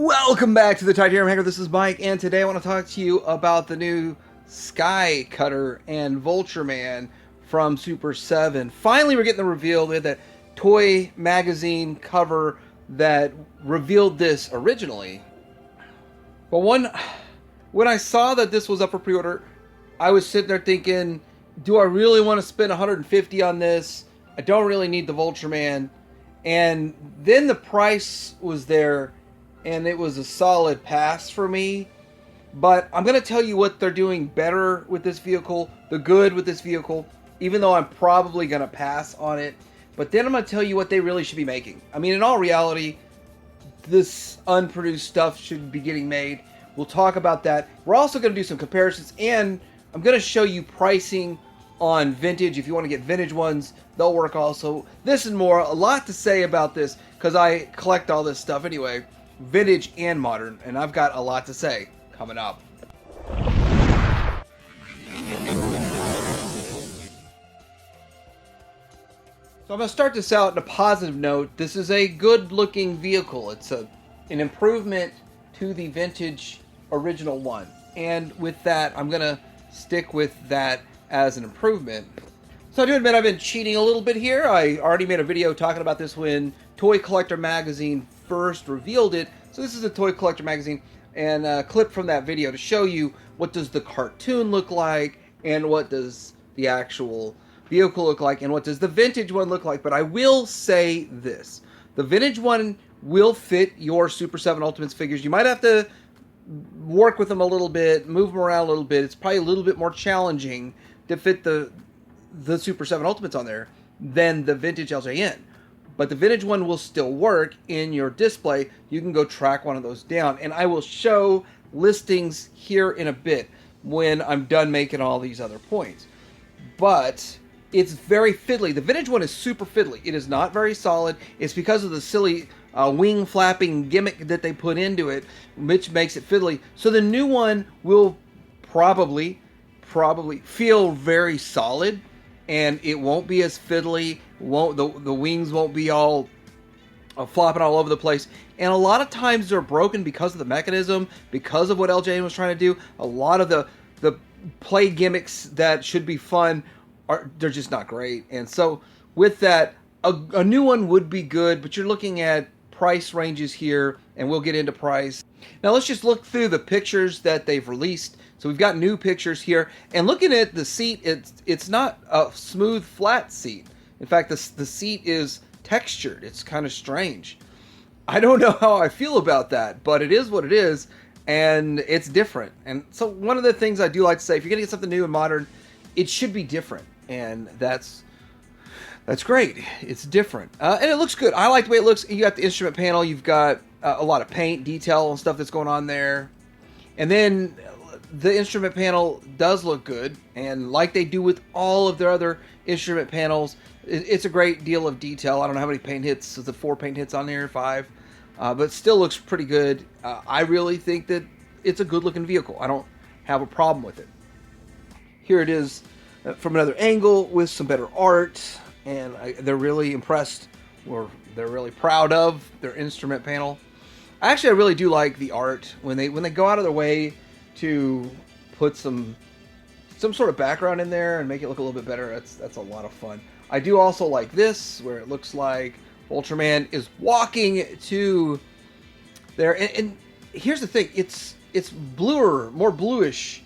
Welcome back to the Titanium Hanger. This is Mike, and today I want to talk to you about the new Skycutter and Vulture Man from Super 7. Finally, we're getting the reveal. We had that toy magazine cover that revealed this originally. But when I saw that this was up for pre-order, I was sitting there thinking, do I really want to spend $150 on this? I don't really need the Vulture Man. And then the price was there, and it was a solid pass for me. But I'm going to tell you what they're doing better with this vehicle, the good with this vehicle, even though I'm probably going to pass on it. But then I'm going to tell you what they really should be making. I mean, in all reality, this unproduced stuff should be getting made. We'll talk about that. We're also going to do some comparisons, and I'm going to show you pricing on vintage. If you want to get vintage ones, they'll work also. This and more. A lot to say about this because I collect all this stuff anyway. Vintage and modern, and I've got a lot to say coming up. So I'm going to start this out on a positive note. This is a good looking vehicle. It's an improvement to the vintage original one, and with that I'm going to stick with that as an improvement. So I do admit I've been cheating a little bit here. I already made a video talking about this when Toy Collector Magazine first revealed it. So this is a Toy Collector Magazine, and a clip from that video to show you what does the cartoon look like, and what does the actual vehicle look like, and what does the vintage one look like. But I will say this. The vintage one will fit your Super 7 Ultimates figures. You might have to work with them a little bit, move them around a little bit. It's probably a little bit more challenging to fit the Super 7 Ultimates on there than the vintage LJN. But the vintage one will still work in your display. You can go track one of those down. And I will show listings here in a bit when I'm done making all these other points. But it's very fiddly. The vintage one is super fiddly. It is not very solid. It's because of the silly wing flapping gimmick that they put into it, which makes it fiddly. So the new one will probably feel very solid, and it won't be as fiddly. The wings won't be all flopping all over the place. And a lot of times they're broken because of the mechanism, because of what LJN was trying to do. A lot of the play gimmicks that should be fun they're just not great. And so with that, a new one would be good, but you're looking at price ranges here, and we'll get into price. Now let's just look through the pictures that they've released. So we've got new pictures here, and looking at the seat, it's not a smooth, flat seat. In fact, the seat is textured. It's kind of strange. I don't know how I feel about that, but it is what it is, and it's different. And so one of the things I do like to say, if you're going to get something new and modern, it should be different, and that's great. It's different, and it looks good. I like the way it looks. You got the instrument panel. You've got a lot of paint detail and stuff that's going on there, and then the instrument panel does look good, and like they do with all of their other instrument panels, it's a great deal of detail. I don't know how many paint hits. Is it 4 paint hits on there? 5, but it still looks pretty good. I really think that it's a good-looking vehicle. I don't have a problem with it. Here it is from another angle with some better art, and they're really impressed, or they're really proud of their instrument panel. Actually, I really do like the art when they go out of their way to put some sort of background in there and make it look a little bit better. That's a lot of fun. I do also like this, where it looks like Vulture Man is walking to there, and here's the thing: it's bluer, more bluish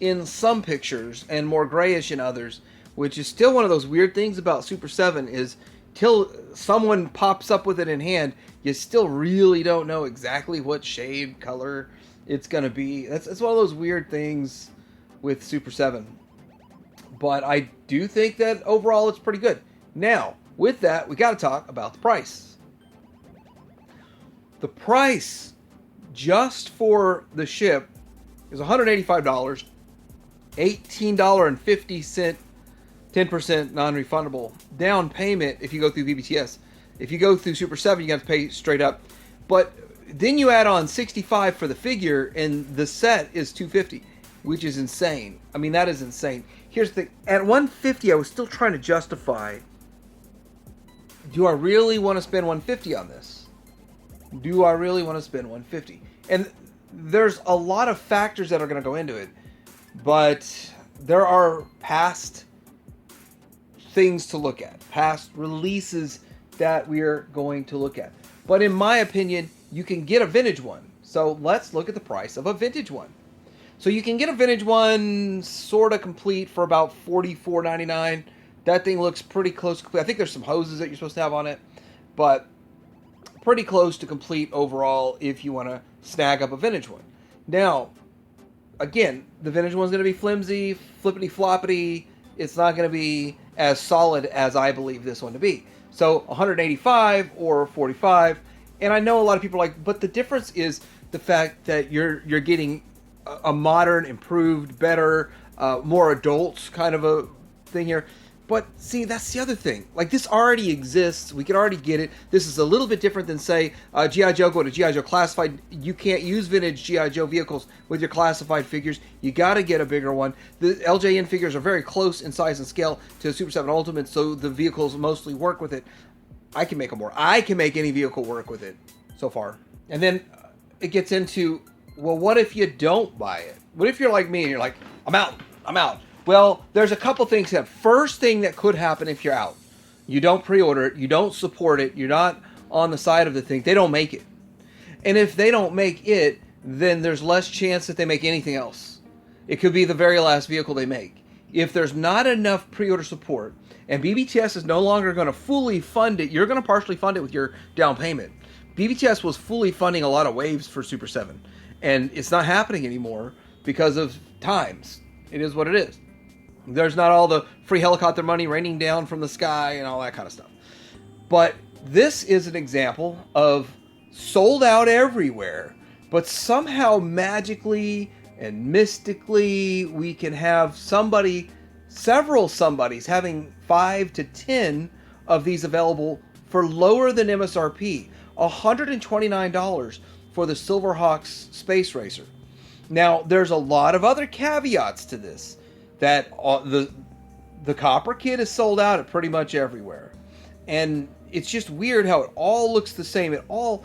in some pictures and more grayish in others, which is still one of those weird things about Super 7 is till someone pops up with it in hand, you still really don't know exactly what shade, color it's going to be. It's one of those weird things with Super 7. But I do think that overall it's pretty good. Now, with that, we got to talk about the price. The price just for the ship is $185, $18.50, 10% non-refundable down payment if you go through BBTS. If you go through Super 7, you got to pay straight up. But then you add on $65 for the figure, and the set is $250, which is insane. I mean, that is insane. Here's the thing. At $150, I was still trying to justify, do I really want to spend $150 on this? Do I really want to spend $150? And there's a lot of factors that are going to go into it, but there are past things to look at, past releases that we are going to look at. But in my opinion, you can get a vintage one. So let's look at the price of a vintage one. So you can get a vintage one sort of complete for about $44.99. That thing looks pretty close to complete. I think there's some hoses that you're supposed to have on it, but pretty close to complete overall if you want to snag up a vintage one. Now, again, the vintage one's going to be flimsy, flippity-floppity. It's not going to be as solid as I believe this one to be. So 185 or 45. And I know a lot of people are like, but the difference is the fact that you're getting a modern, improved, better, more adults kind of a thing here. But see, that's the other thing. Like, this already exists. We can already get it. This is a little bit different than, say, G.I. Joe going to G.I. Joe Classified. You can't use vintage G.I. Joe vehicles with your classified figures. You got to get a bigger one. The LJN figures are very close in size and scale to Super 7 Ultimate, so the vehicles mostly work with it. I can make them work. I can make any vehicle work with it so far. And then it gets into, well, what if you don't buy it? What if you're like me and you're like, I'm out. Well, there's a couple things that first thing that could happen if you're out. You don't pre-order it, you don't support it, you're not on the side of the thing, they don't make it. And if they don't make it, then there's less chance that they make anything else. It could be the very last vehicle they make. If there's not enough pre-order support, and BBTS is no longer going to fully fund it, you're going to partially fund it with your down payment. BBTS was fully funding a lot of waves for Super 7, and it's not happening anymore because of times. It is what it is. There's not all the free helicopter money raining down from the sky and all that kind of stuff. But this is an example of sold out everywhere, but somehow magically and mystically we can have several somebodies having 5 to 10 of these available for lower than MSRP. $129 for the Silverhawks Space Racer. Now, there's a lot of other caveats to this. That the Copper Kid is sold out at pretty much everywhere, and it's just weird how it all looks the same. It all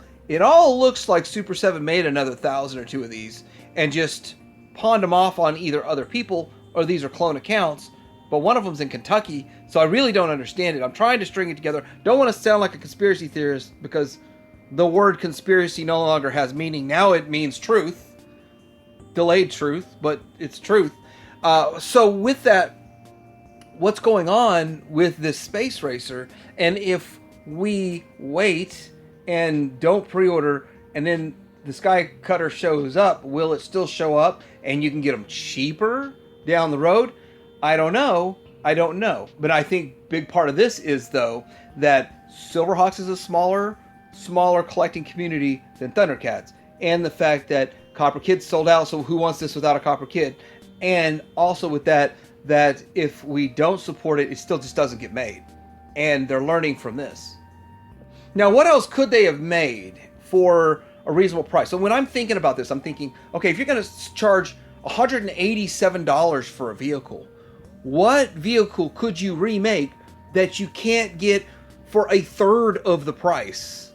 looks like Super 7 made another 1,000 or 2 of these and just pawned them off on either other people or these are clone accounts. But one of them's in Kentucky, so I really don't understand it. I'm trying to string it together. Don't want to sound like a conspiracy theorist because the word conspiracy no longer has meaning. Now it means truth, delayed truth, but it's truth. So with that, what's going on with this Space Racer? And if we wait and don't pre-order, and then the Skycutter shows up, will it still show up and you can get them cheaper down the road? I don't know. But I think big part of this is, though, that Silverhawks is a smaller collecting community than Thundercats. And the fact that Copper Kid's sold out, so who wants this without a Copper Kid? And also with that if we don't support it, it still just doesn't get made. And they're learning from this. Now, what else could they have made for a reasonable price? So when I'm thinking about this, I'm thinking, okay, if you're going to charge $187 for a vehicle, what vehicle could you remake that you can't get for a third of the price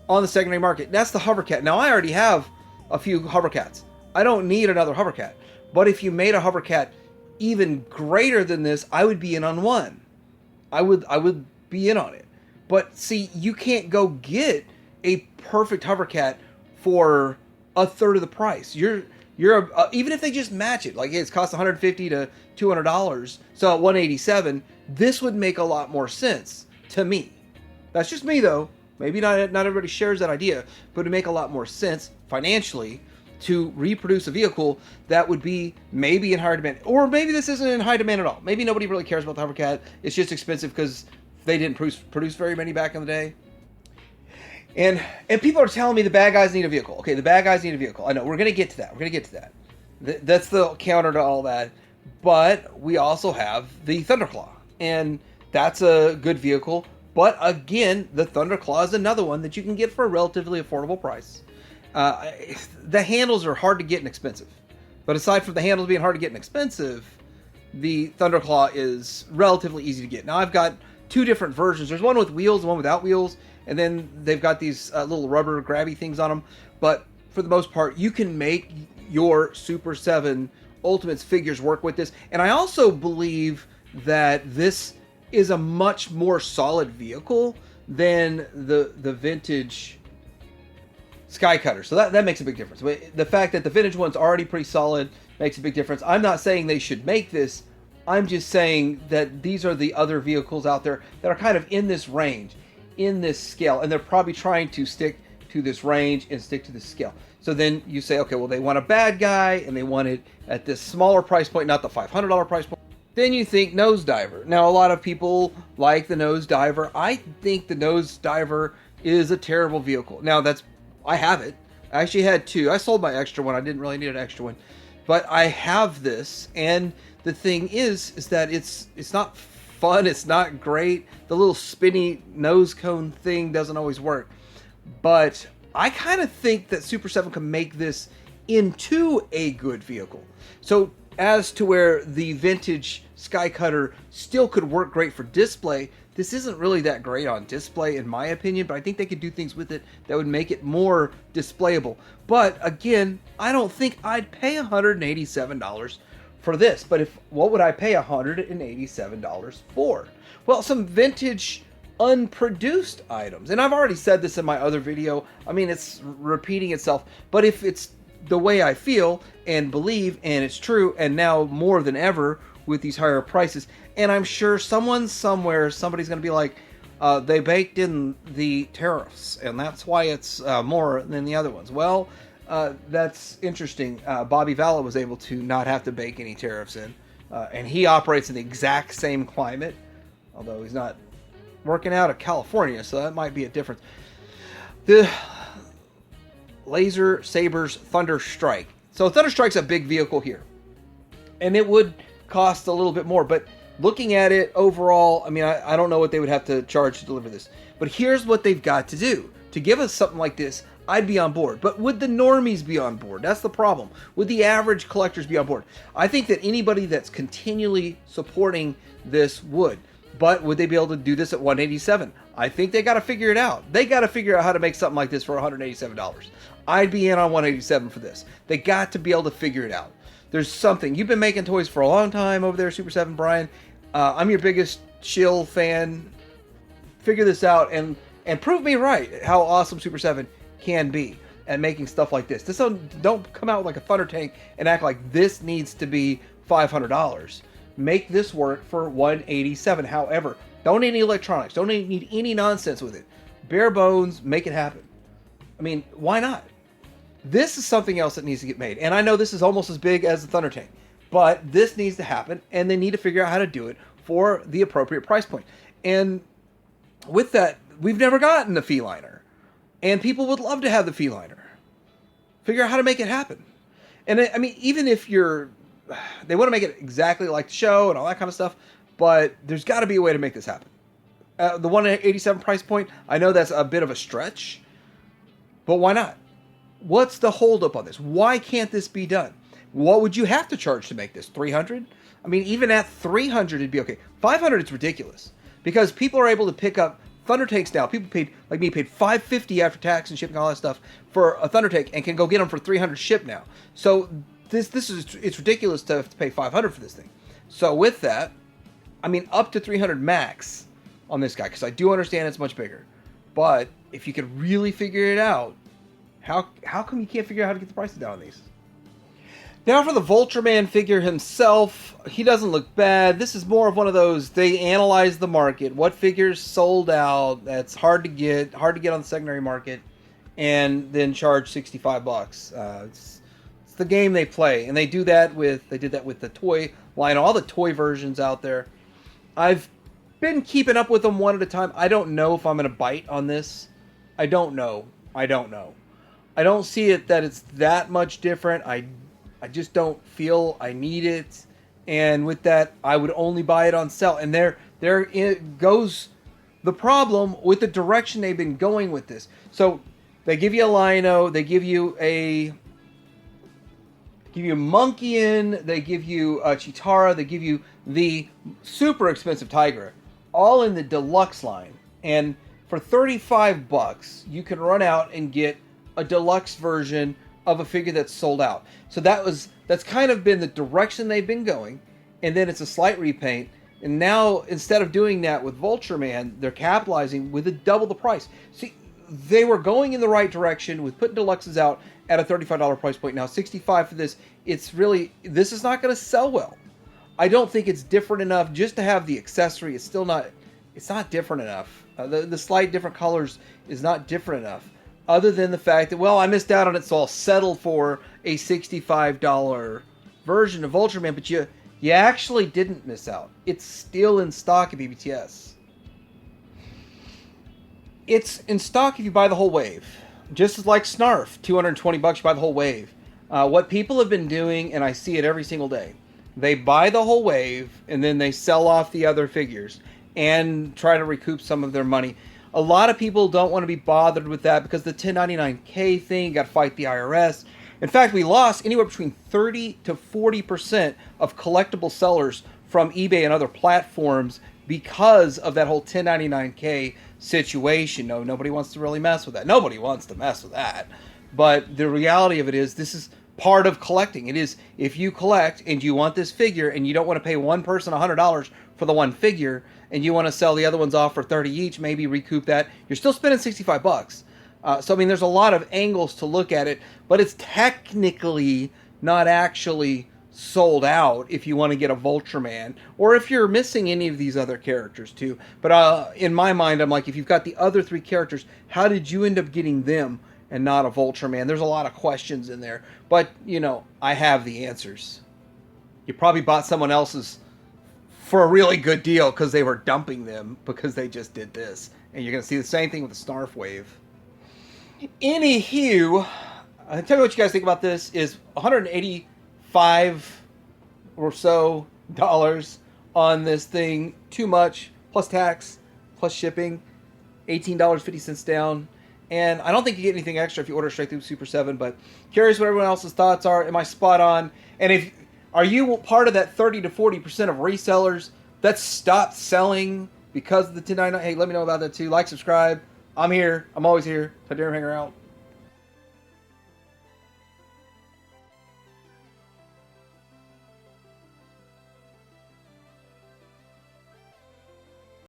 on the secondary market? That's the Hovercat. Now, I already have a few Hovercats. I don't need another Hovercat. But if you made a Hovercat even greater than this, I would be in on one. I would be in on it. But see, you can't go get a perfect Hovercat for a third of the price. You're even if they just match it, like it's cost $150 to $200. So at $187, this would make a lot more sense to me. That's just me, though. Maybe not everybody shares that idea, but it would make a lot more sense financially to reproduce a vehicle that would be maybe in higher demand. Or maybe this isn't in high demand at all. Maybe nobody really cares about the Hovercat. It's just expensive because they didn't produce very many back in the day. And people are telling me the bad guys need a vehicle. Okay, the bad guys need a vehicle. I know, we're going to get to that. That's the counter to all that. But we also have the Thunderclaw. And that's a good vehicle. But again, the Thunderclaw is another one that you can get for a relatively affordable price. The handles are hard to get and expensive. But aside from the handles being hard to get and expensive, the Thunderclaw is relatively easy to get. Now, I've got 2 different versions. There's one with wheels and one without wheels. and then they've got these little rubber grabby things on them. But for the most part, you can make your Super 7 Ultimates figures work with this. And I also believe that this is a much more solid vehicle than the vintage Skycutter. So that makes a big difference. The fact that the vintage one's already pretty solid makes a big difference. I'm not saying they should make this. I'm just saying that these are the other vehicles out there that are kind of in this range, in this scale, and they're probably trying to stick to this range and stick to this scale. So then you say, okay, well, they want a bad guy, and they want it at this smaller price point, not the $500 price point. Then you think Nosediver. Now, a lot of people like the Nosediver. I think the Nosediver is a terrible vehicle. Now, I have it. I actually had two. I sold my extra one. I didn't really need an extra one. But I have this, and the thing is that it's not fun. It's not great. The little spinny nose cone thing doesn't always work. But I kind of think that Super 7 can make this into a good vehicle. So as to where the vintage Skycutter still could work great for display, this isn't really that great on display in my opinion, but I think they could do things with it that would make it more displayable. But again, I don't think I'd pay $187 for this. But what would I pay $187 for? Well, some vintage unproduced items. And I've already said this in my other video. I mean, it's repeating itself, but if it's the way I feel and believe, and it's true, and now more than ever with these higher prices, and I'm sure somebody's going to be like, they baked in the tariffs, and that's why it's more than the other ones. Well, that's interesting. Bobby Valla was able to not have to bake any tariffs in, and he operates in the exact same climate, although he's not working out of California, so that might be a difference. The Laser Sabers Thunder Strike. So Thunder Strike's a big vehicle here, and it would cost a little bit more, but looking at it overall, I mean, I don't know what they would have to charge to deliver this, but here's what they've got to do. To give us something like this, I'd be on board. But would the normies be on board? That's the problem. Would the average collectors be on board? I think that anybody that's continually supporting this would. But would they be able to do this at $187? I think they got to figure it out. They got to figure out how to make something like this for $187. I'd be in on $187 for this. They got to be able to figure it out. There's something. You've been making toys for a long time over there, Super 7, Brian. I'm your biggest shill fan. Figure this out and prove me right how awesome Super 7 can be at making stuff like this. Don't come out with like a Thunder Tank and act like this needs to be $500. Make this work for $187. However, don't need any electronics. Don't need any nonsense with it. Bare bones, make it happen. I mean, why not? This is something else that needs to get made. And I know this is almost as big as the Thunder Tank, but this needs to happen, and they need to figure out how to do it for the appropriate price point. And with that, we've never gotten the Feliner, and people would love to have the Feliner. Figure out how to make it happen. And I mean, even if they want to make it exactly like the show and all that kind of stuff, but there's got to be a way to make this happen. The 187 price point, I know that's a bit of a stretch, but why not? What's the holdup on this? Why can't this be done? What would you have to charge to make this? $300? I mean, even at $300, it'd be okay. $500 is ridiculous because people are able to pick up Thunder Tanks now. People paid $550 after tax and shipping, all that stuff for a Thunder Tank, and can go get them for $300 shipped now. So it's ridiculous to pay $500 for this thing. So with that, I mean, up to $300 max on this guy, because I do understand it's much bigger. But if you could really figure it out, how come you can't figure out how to get the prices down on these? Now for the Vulture Man figure himself, he doesn't look bad. This is more of one of those, they analyze the market. What figures sold out, that's hard to get on the secondary market, and then charge $65. It's the game they play. And they did that with the toy line, all the toy versions out there. I've been keeping up with them one at a time. I don't know if I'm going to bite on this. I don't know. I don't see it that it's that much different. I just don't feel I need it. And with that, I would only buy it on sale. And there it goes the problem with the direction they've been going with this. So they give you a Lino, they give you a Monkeyan, they give you a Chitara, they give you the super expensive Tigra, all in the deluxe line. And for 35 bucks, you can run out and get a deluxe version of a figure that's sold out. So that's kind of been the direction they've been going. And then it's a slight repaint. And now, instead of doing that with Vulture Man, they're capitalizing with double the price. See, they were going in the right direction with putting deluxes out at a $35 price point. Now, $65 for this. This is not going to sell well. I don't think it's different enough just to have the accessory. It's not different enough. The slight different colors is not different enough. Other than the fact that, well, I missed out on it, so I'll settle for a $65 version of Vulture Man. But you actually didn't miss out. It's still in stock at BBTS. It's in stock if you buy the whole wave. Just as like Snarf, $220 you buy the whole wave. What people have been doing, and I see it every single day, they buy the whole wave and then they sell off the other figures and try to recoup some of their money. A lot of people don't want to be bothered with that because the 1099K thing, you got to fight the IRS. In fact, we lost anywhere between 30 to 40% of collectible sellers from eBay and other platforms because of that whole 1099K situation. No, nobody wants to really mess with that. Nobody wants to mess with that. But the reality of it is, this is part of collecting. It is, if you collect and you want this figure and you don't want to pay one person $100 for the one figure and you want to sell the other ones off for 30 each, maybe recoup that, you're still spending $65. So, I mean, there's a lot of angles to look at it, but it's technically not actually sold out if you want to get a Vulture Man, or if you're missing any of these other characters too. But in my mind, I'm like, if you've got the other three characters, how did you end up getting them and not a Vulture Man? There's a lot of questions in there, but, you know, I have the answers. You probably bought someone else's for a really good deal because they were dumping them because they just did this. And you're going to see the same thing with the Snarf Wave. Anywho, tell me what you guys think about this. Is $185 or so on this thing too much? Plus tax, plus shipping, $18.50 down. And I don't think you get anything extra if you order straight through Super 7, but curious what everyone else's thoughts are. Am I spot on? And are you part of that 30 to 40% of resellers that stopped selling because of the 1099? Hey, let me know about that too. Like, subscribe. I'm here. I'm always here. Tadarian Hanger out.